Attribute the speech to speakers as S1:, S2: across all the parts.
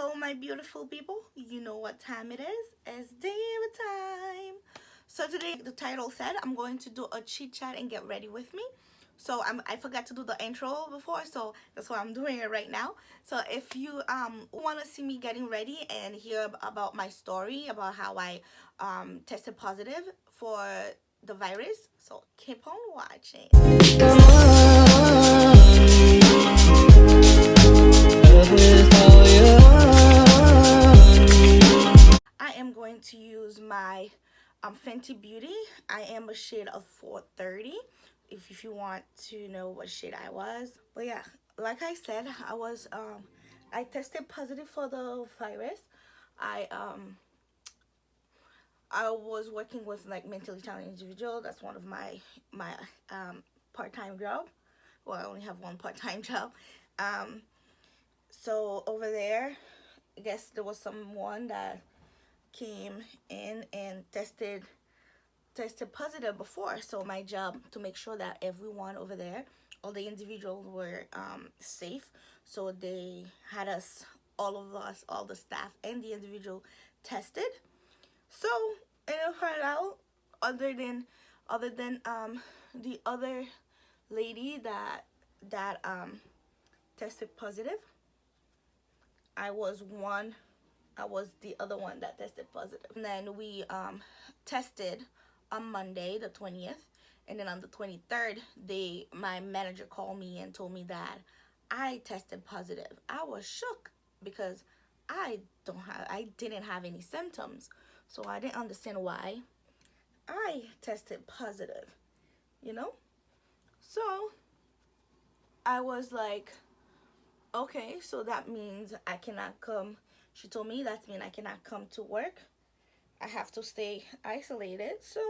S1: Hello, my beautiful people. You know what time it is. It's dinner time. So today, the title said, I'm going to do a chit chat and get ready with me. So I forgot to do the intro before, so that's why I'm doing it right now. So if you want to see me getting ready and hear about my story about how I tested positive for the virus, so keep on watching. I am going to use my Fenty Beauty. I am a shade of 430 if you want to know what shade I was. But yeah, like I said, I tested positive for the virus. I um I was working with like mentally challenged individual. That's one of my part-time job. Well, I only have one part-time job. Um so over there, I guess there was someone that came in and tested positive before. So my job to make sure that everyone over there, all the individuals were safe. So they had us, all of us, all the staff and the individual tested. So and it turned out, other than the other lady that tested positive, I was one. I was the other one that tested positive. And then we tested on Monday, the 20th. And then on the 23rd, my manager called me and told me that I tested positive. I was shook because I didn't have any symptoms. So I didn't understand why I tested positive, you know? So I was like, okay, so that means I cannot come. She told me that means I cannot come to work. I have to stay isolated. So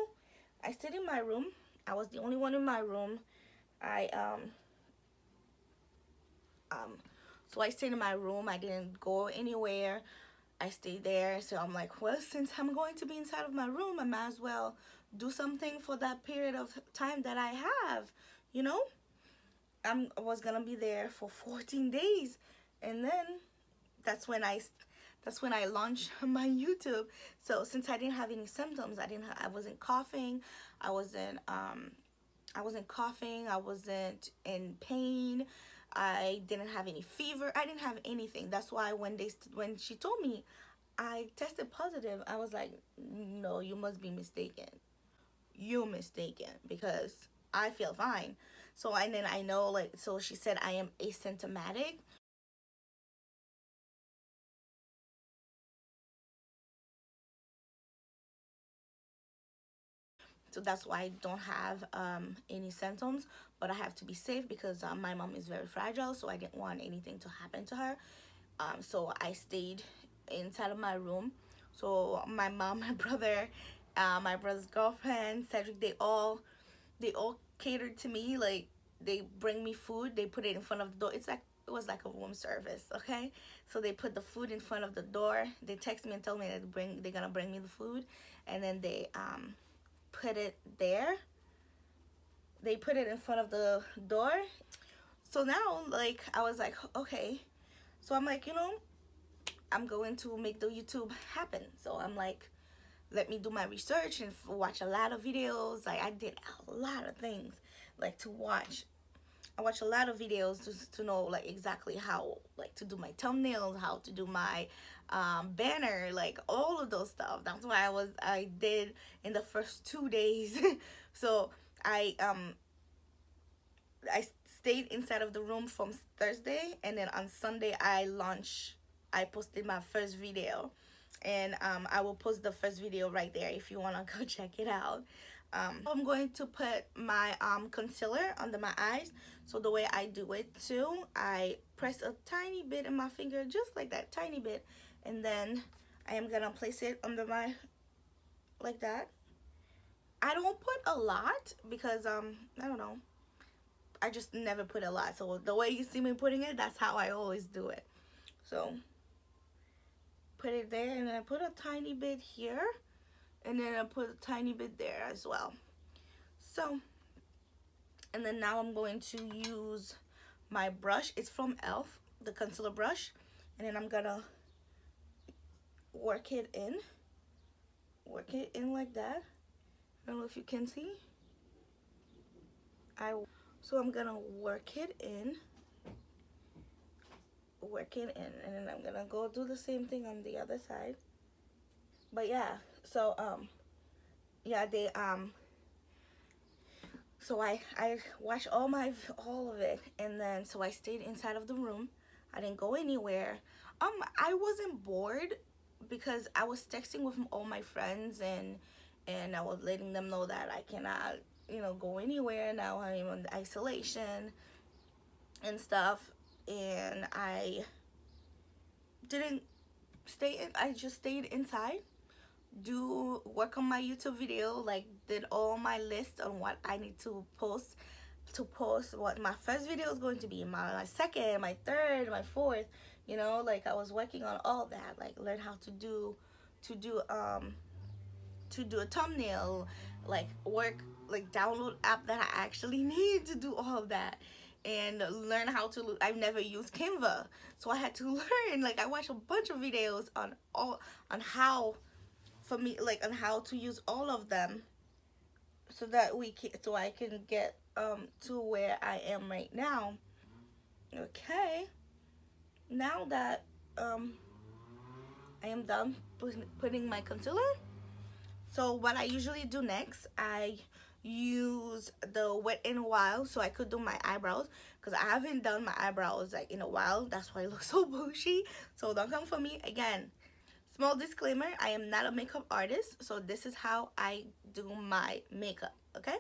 S1: I stayed in my room. I was the only one in my room. I so I stayed in my room. I didn't go anywhere. I stayed there. So I'm like, well, since I'm going to be inside of my room, I might as well do something for that period of time that I have, you know? I was gonna be there for 14 days, and then that's when I launched my YouTube. So since I didn't have any symptoms, I wasn't coughing, I wasn't coughing, I wasn't in pain, I didn't have any fever, I didn't have anything. That's why when she told me I tested positive, I was like, no, you must be mistaken. You're mistaken because I feel fine. So and then I know, like, so she said I am asymptomatic. So that's why I don't have any symptoms, but I have to be safe because my mom is very fragile, so I didn't want anything to happen to her. So I stayed inside of my room. So my mom, my brother, my brother's girlfriend, Cedric, they all catered to me. Like, they bring me food, they put it in front of the door. It was like a room service, okay? So they put the food in front of the door. They text me and tell me that they're gonna bring me the food, and then they put it there. They put it in front of the door. So now, like, I was like, okay. So I'm like, I'm going to make the YouTube happen. So I'm like, let me do my research and watch a lot of videos. Like, I did a lot of things, like, to watch. I watch a lot of videos to know, like, exactly how, like, to do my thumbnails, how to do my banner, like, all of those stuff. That's why I did in the first 2 days. So I stayed inside of the room from Thursday, and then on Sunday I posted my first video, and I will post the first video right there if you want to go check it out. I'm going to put my concealer under my eyes. So the way I do it too, I press a tiny bit in my finger, just like that, tiny bit, and then I am gonna place it under my, like that. I don't put a lot because I don't know, I just never put a lot. So the way you see me putting it, that's how I always do it. So put it there, and then I put a tiny bit here, and then I put a tiny bit there as well. So, and then now I'm going to use my brush. It's from e.l.f., the concealer brush, and then I'm gonna work it in. Work it in like that. I don't know if you can see. So I'm gonna work it in, and then I'm gonna go do the same thing on the other side. But yeah, so yeah, so I watched all of it, and then so I stayed inside of the room. I didn't go anywhere. I wasn't bored because I was texting with all my friends, and I was letting them know that I cannot, go anywhere now. I'm in isolation and stuff, and I didn't stay in. I just stayed inside, do work on my YouTube video, like did all my list on what I need to post, what my first video is going to be, my second, my third, my fourth, like I was working on all that, like learn how to do a thumbnail, like work, like download app that I actually need to do all of that, and learn how to. I've never used Canva, so I had to learn. Like I watched a bunch of videos on how, for me, like on how to use all of them, so that so I can get to where I am right now. Okay, now that I am done putting my concealer. So what I usually do next, I use the Wet n Wild so I could do my eyebrows, because I haven't done my eyebrows like in a while. That's why I look so bushy. So don't come for me again. Small disclaimer, I am not a makeup artist, so this is how I do my makeup, okay?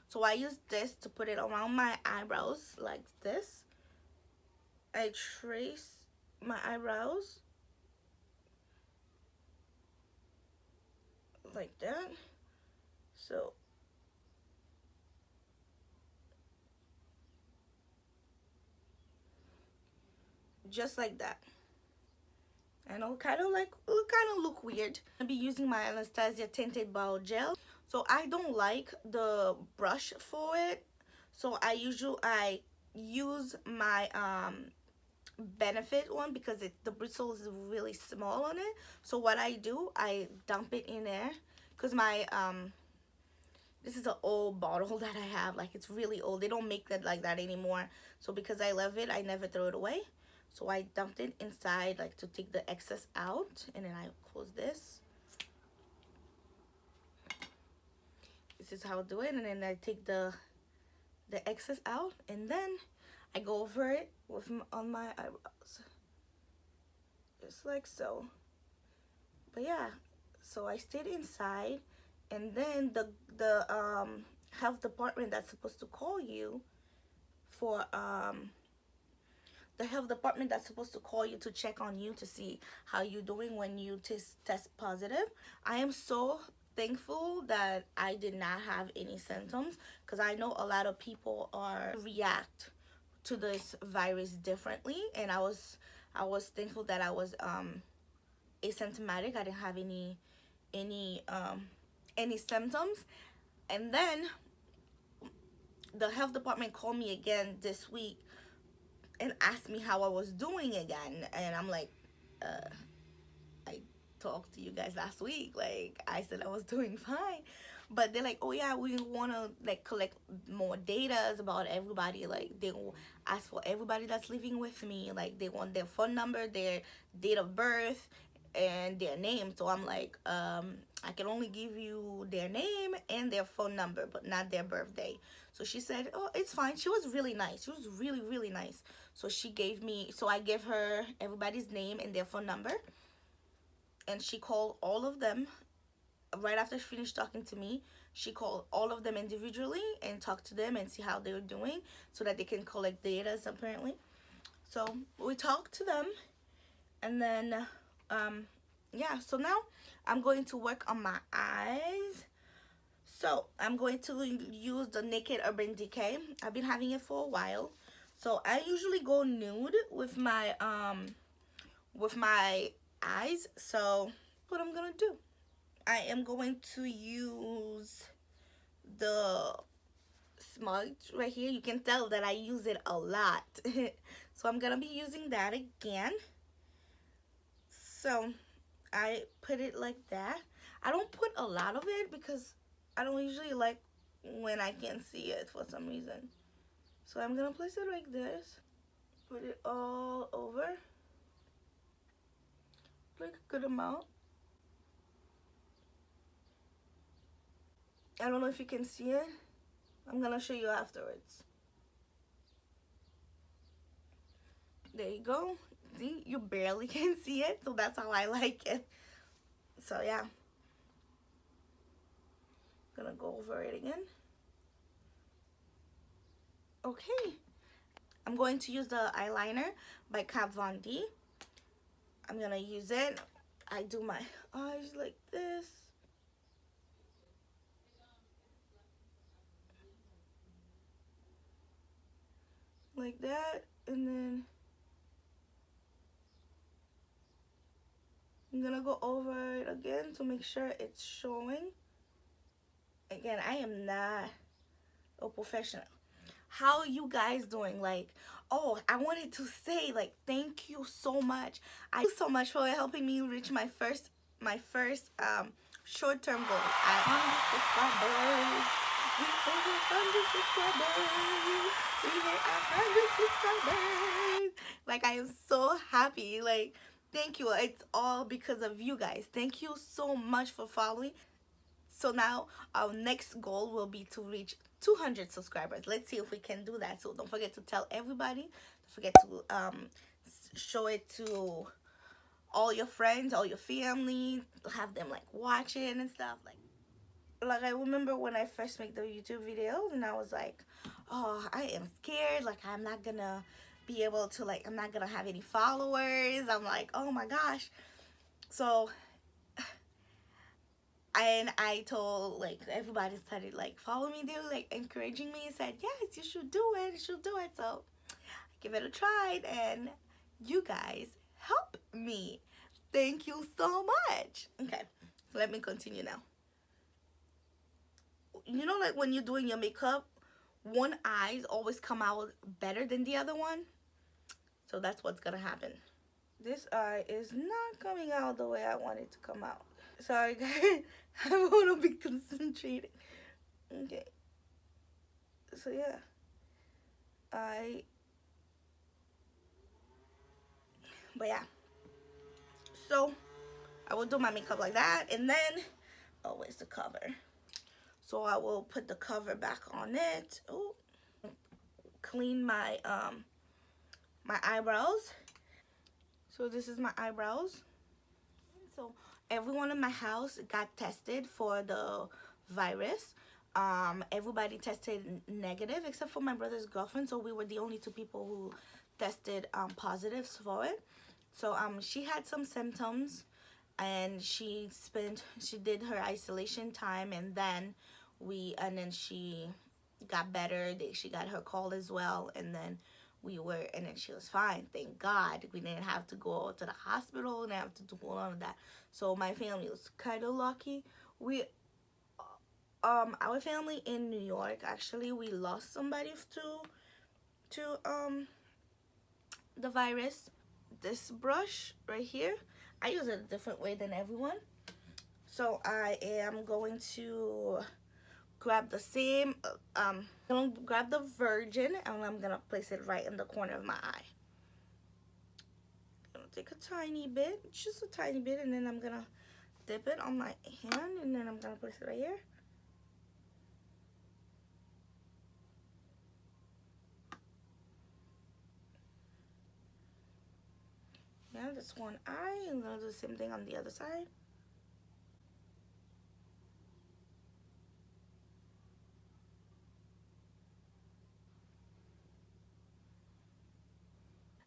S1: So I use this to put it around my eyebrows like this. I trace my eyebrows like that. So just like that. I know, kind of look weird. I'll be using my Anastasia Tinted Ball Gel. So I don't like the brush for it. So I use my Benefit one, because the bristle is really small on it. So what I do, I dump it in there, because my this is an old bottle that I have. Like, it's really old. They don't make that like that anymore. So because I love it, I never throw it away. So I dumped it inside, like, to take the excess out, and then I close this. This is how I do it, and then I take the excess out, and then I go over it on my eyebrows, just like so. But yeah, so I stayed inside, and then the health department that's supposed to call you for the health department that's supposed to call you to check on you to see how you're doing when you test positive. I am so thankful that I did not have any symptoms, because I know a lot of people react to this virus differently, and I was thankful that I was asymptomatic. I didn't have any symptoms. And then the health department called me again this week and asked me how I was doing again, and I'm like, I talked to you guys last week. Like, I said I was doing fine. But they're like, oh yeah, we want to like collect more data about everybody. Like, they will ask for everybody that's living with me. Like, they want their phone number, their date of birth, and their name. So I'm like, I can only give you their name and their phone number, but not their birthday. So she said, oh, it's fine. She was really nice. She was really, really nice. So I gave her everybody's name and their phone number, and she called all of them. Right after she finished talking to me, she called all of them individually and talked to them and see how they were doing, so that they can collect data, apparently. So we talked to them, and then yeah, so now I'm going to work on my eyes. So I'm going to use the Naked Urban Decay. I've been having it for a while. So I usually go nude with my eyes. So what I'm gonna do, I am going to use the smudge right here. You can tell that I use it a lot. So I'm gonna be using that again. So I put it like that. I don't put a lot of it because I don't usually like when I can't see it for some reason. So I'm gonna place it like this. Put it all over, like a good amount. I don't know if you can see it. I'm gonna show you afterwards. There you go. See, you barely can see it, so that's how I like it. So yeah, gonna go over it again. Okay, I'm going to use the eyeliner by Kat Von D. I'm gonna use it. I do my eyes like this. Like that, and then I'm gonna go over it again to make sure it's showing. Again, I am not a professional. How you guys doing? Like, oh, I wanted to say, like, thank you so much. I thank you so much for helping me reach my first short-term goal at 100 subscribers. We hit 100 subscribers. We hit 100 subscribers. Like, I am so happy. Like, thank you. It's all because of you guys. Thank you so much for following. So now our next goal will be to reach 200 subscribers. Let's see if we can do that. So don't forget to tell everybody. Don't forget to show it to all your friends, all your family. Have them like watch it and stuff. Like I remember when I first made the YouTube videos, and I was like, oh, I am scared. Like I'm not gonna be able to I'm not gonna have any followers. I'm like, oh my gosh. So and I told like everybody started like follow me, they were like encouraging me and said, yes, you should do it, you should do it. So I give it a try, and you guys help me. Thank you so much. Okay, so let me continue now. You know, like when you're doing your makeup, one eyes always come out better than the other one. So that's what's gonna happen. This eye is not coming out the way I want it to come out. Sorry guys, I want to be concentrated. Okay, so yeah, I but yeah, so I will do my makeup like that, and then oh, where's the cover? So I will put the cover back on it. Oh, clean my eyebrows. So this is my eyebrows. So everyone in my house got tested for the virus. Everybody tested negative except for my brother's girlfriend. So we were the only two people who tested positives for it. So she had some symptoms, and she did her isolation time, and then she got better. She got her call as well, and then and then she was fine. Thank God we didn't have to go to the hospital and have to do all of that. So my family was kind of lucky. We our family in New York, actually, we lost somebody to the virus. This brush right here, I use it a different way than everyone. So I am going to grab the same I'm gonna grab the Virgin, and I'm gonna place it right in the corner of my eye. I'm gonna take a tiny bit, just a tiny bit, and then I'm gonna dip it on my hand, and then I'm gonna place it right here. Yeah, that's one eye. I'm gonna do the same thing on the other side.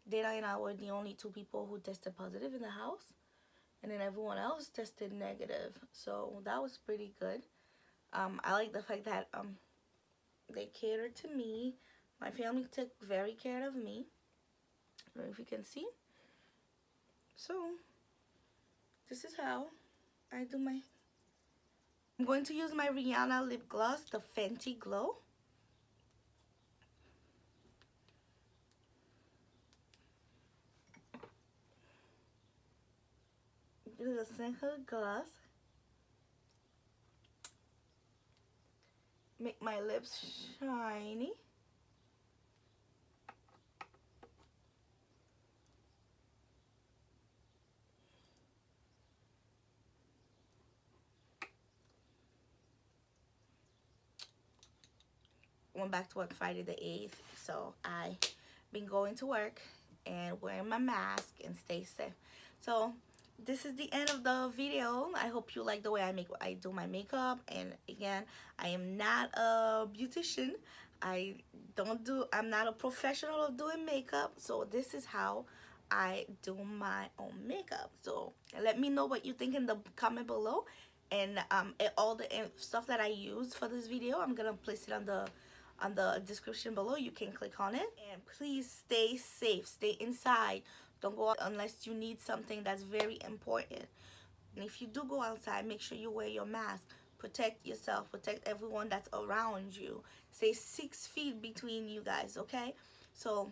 S1: Dana and I were the only two people who tested positive in the house, and then everyone else tested negative. So that was pretty good. I like the fact that they catered to me. My family took very care of me. I don't know if you can see. So this is how I do my. I'm going to use my Rihanna lip gloss, the Fenty Glow. use a single gloss. Make my lips shiny. Went back to work Friday the 8th, so I been going to work and wearing my mask and stay safe. So this is the end of the video. I hope you like the way I do my makeup. And again, I am not a beautician. I'm not a professional of doing makeup, so this is how I do my own makeup. So let me know what you think in the comment below. And all the stuff that I use for this video, I'm gonna place it on the description below. You can click on it. And please stay safe, stay inside, don't go out unless you need something that's very important. And if you do go outside, make sure you wear your mask. Protect yourself, protect everyone that's around you. Stay 6 feet between you guys, okay? So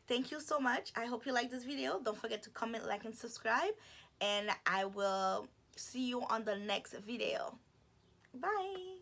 S1: thank you so much. I hope you like this video. Don't forget to comment, like, and subscribe, and I will see you on the next video. Bye.